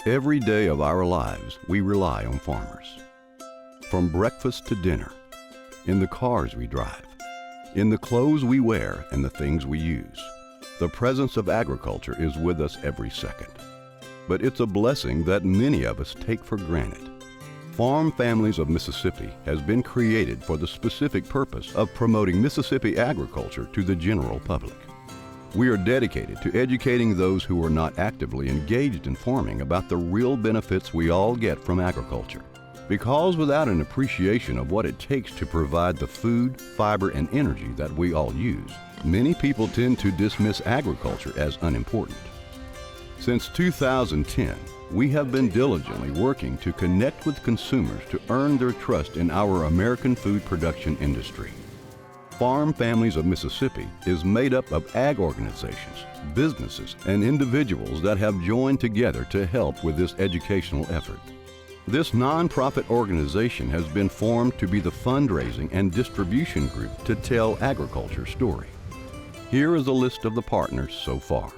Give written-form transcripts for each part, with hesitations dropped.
Every day of our lives, we rely on farmers. From breakfast to dinner, in the cars we drive, in the clothes we wear and the things we use, the presence of agriculture is with us every second. But it's a blessing that many of us take for granted. Farm Families of Mississippi has been created for the specific purpose of promoting Mississippi agriculture to the general public. We are dedicated to educating those who are not actively engaged in farming about the real benefits we all get from agriculture. Because without an appreciation of what it takes to provide the food, fiber, and energy that we all use, many people tend to dismiss agriculture as unimportant. Since 2010, we have been diligently working to connect with consumers to earn their trust in our American food production industry. Farm Families of Mississippi is made up of ag organizations, businesses, and individuals that have joined together to help with this educational effort. This nonprofit organization has been formed to be the fundraising and distribution group to tell agriculture's story. Here is a list of the partners so far.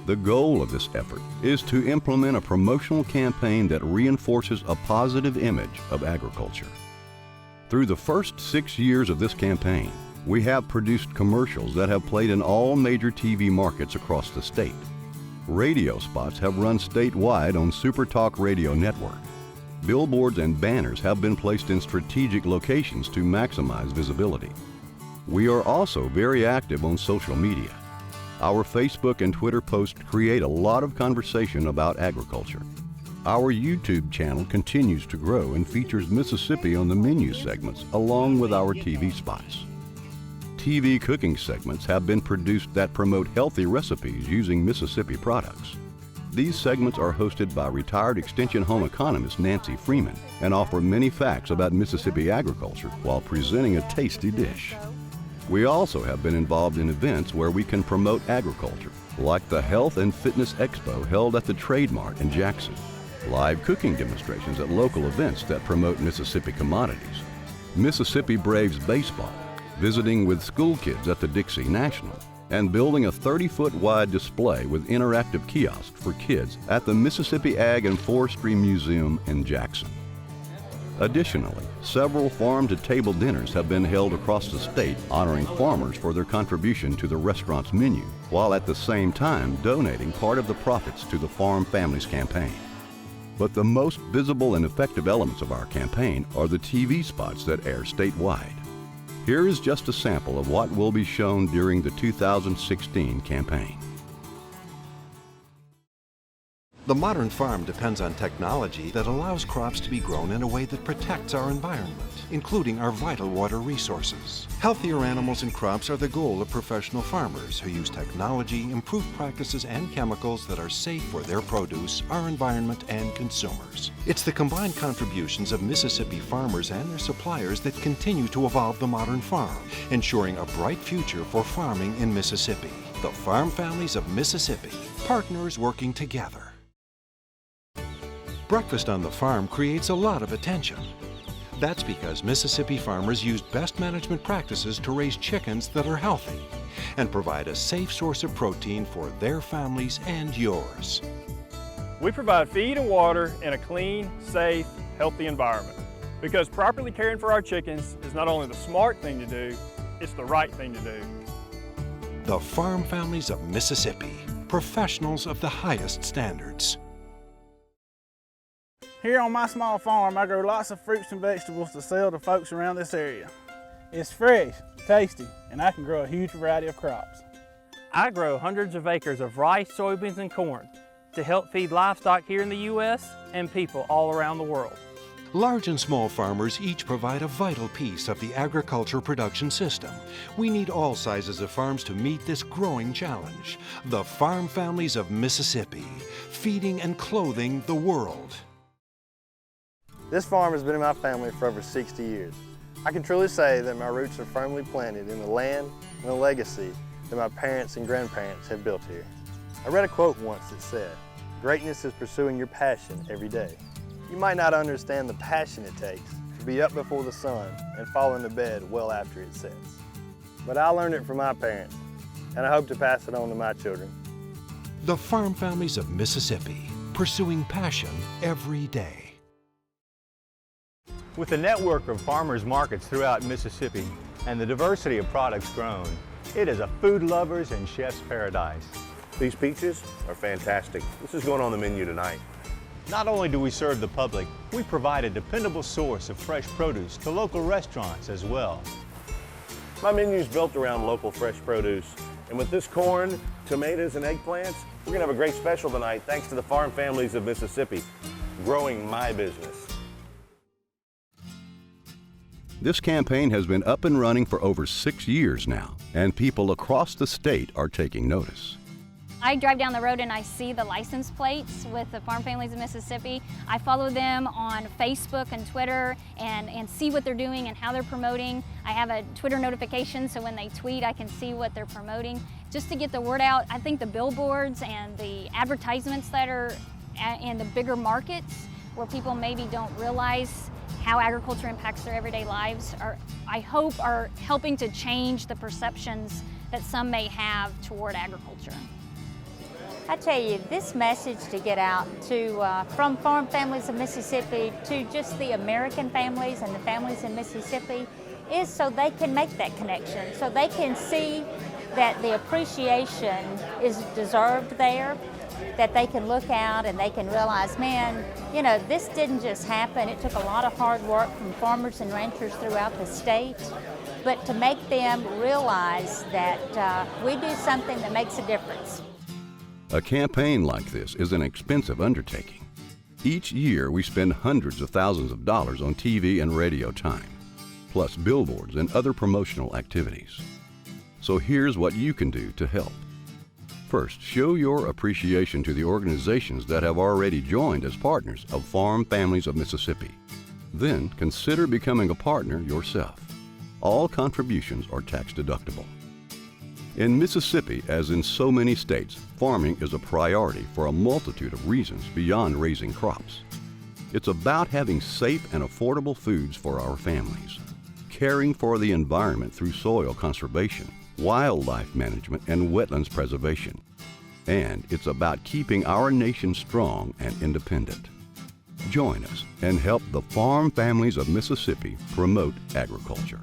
The goal of this effort is to implement a promotional campaign that reinforces a positive image of agriculture. Through the first 6 years of this campaign, we have produced commercials that have played in all major TV markets across the state. Radio spots have run statewide on Super Talk Radio Network. Billboards and banners have been placed in strategic locations to maximize visibility. We are also very active on social media. Our Facebook and Twitter posts create a lot of conversation about agriculture. Our YouTube channel continues to grow and features Mississippi on the menu segments along with our TV spots. TV cooking segments have been produced that promote healthy recipes using Mississippi products. These segments are hosted by retired Extension home economist Nancy Freeman and offer many facts about Mississippi agriculture while presenting a tasty dish. We also have been involved in events where we can promote agriculture, like the Health and Fitness Expo held at the Trade Mart in Jackson, live cooking demonstrations at local events that promote Mississippi commodities, Mississippi Braves baseball, visiting with school kids at the Dixie National, and building a 30-foot wide display with interactive kiosks for kids at the Mississippi Ag and Forestry Museum in Jackson. Additionally, several farm-to-table dinners have been held across the state honoring farmers for their contribution to the restaurant's menu, while at the same time donating part of the profits to the Farm Families campaign. But the most visible and effective elements of our campaign are the TV spots that air statewide. Here is just a sample of what will be shown during the 2016 campaign. The modern farm depends on technology that allows crops to be grown in a way that protects our environment, including our vital water resources. Healthier animals and crops are the goal of professional farmers who use technology, improved practices, and chemicals that are safe for their produce, our environment, and consumers. It's the combined contributions of Mississippi farmers and their suppliers that continue to evolve the modern farm, ensuring a bright future for farming in Mississippi. The Farm Families of Mississippi, partners working together. Breakfast on the farm creates a lot of attention. That's because Mississippi farmers use best management practices to raise chickens that are healthy and provide a safe source of protein for their families and yours. We provide feed and water in a clean, safe, healthy environment because properly caring for our chickens is not only the smart thing to do, it's the right thing to do. The Farm Families of Mississippi, professionals of the highest standards. Here on my small farm, I grow lots of fruits and vegetables to sell to folks around this area. It's fresh, tasty, and I can grow a huge variety of crops. I grow hundreds of acres of rice, soybeans, and corn to help feed livestock here in the U.S. and people all around the world. Large and small farmers each provide a vital piece of the agriculture production system. We need all sizes of farms to meet this growing challenge. The farm families of Mississippi, feeding and clothing the world. This farm has been in my family for over 60 years. I can truly say that my roots are firmly planted in the land and the legacy that my parents and grandparents have built here. I read a quote once that said, "Greatness is pursuing your passion every day." You might not understand the passion it takes to be up before the sun and fall into bed well after it sets. But I learned it from my parents, and I hope to pass it on to my children. The farm families of Mississippi, pursuing passion every day. With a network of farmers markets throughout Mississippi and the diversity of products grown, it is a food lover's and chef's paradise. These peaches are fantastic. This is going on the menu tonight. Not only do we serve the public, we provide a dependable source of fresh produce to local restaurants as well. My menu is built around local fresh produce. And with this corn, tomatoes, and eggplants, we're gonna have a great special tonight thanks to the farm families of Mississippi, growing my business. This campaign has been up and running for over 6 years now, and people across the state are taking notice. I drive down the road and I see the license plates with the Farm Families of Mississippi. I follow them on Facebook and Twitter and see what they're doing and how they're promoting. I have a Twitter notification, so when they tweet, I can see what they're promoting. Just to get the word out, I think the billboards and the advertisements that are in the bigger markets where people maybe don't realize how agriculture impacts their everyday lives I hope are helping to change the perceptions that some may have toward agriculture. I tell you, this message to get out to from Farm Families of Mississippi to just the American families and the families in Mississippi is so they can make that connection, so they can see that the appreciation is deserved there, that they can look out and they can realize, man, you know, this didn't just happen. It took a lot of hard work from farmers and ranchers throughout the state, but to make them realize that we do something that makes a difference. A campaign like this is an expensive undertaking. Each year we spend hundreds of thousands of dollars on TV and radio time, plus billboards and other promotional activities. So here's what you can do to help. First, show your appreciation to the organizations that have already joined as partners of Farm Families of Mississippi. Then consider becoming a partner yourself. All contributions are tax deductible. In Mississippi, as in so many states, farming is a priority for a multitude of reasons beyond raising crops. It's about having safe and affordable foods for our families, caring for the environment through soil conservation, wildlife management, and wetlands preservation. And it's about keeping our nation strong and independent. Join us and help the Farm Families of Mississippi promote agriculture.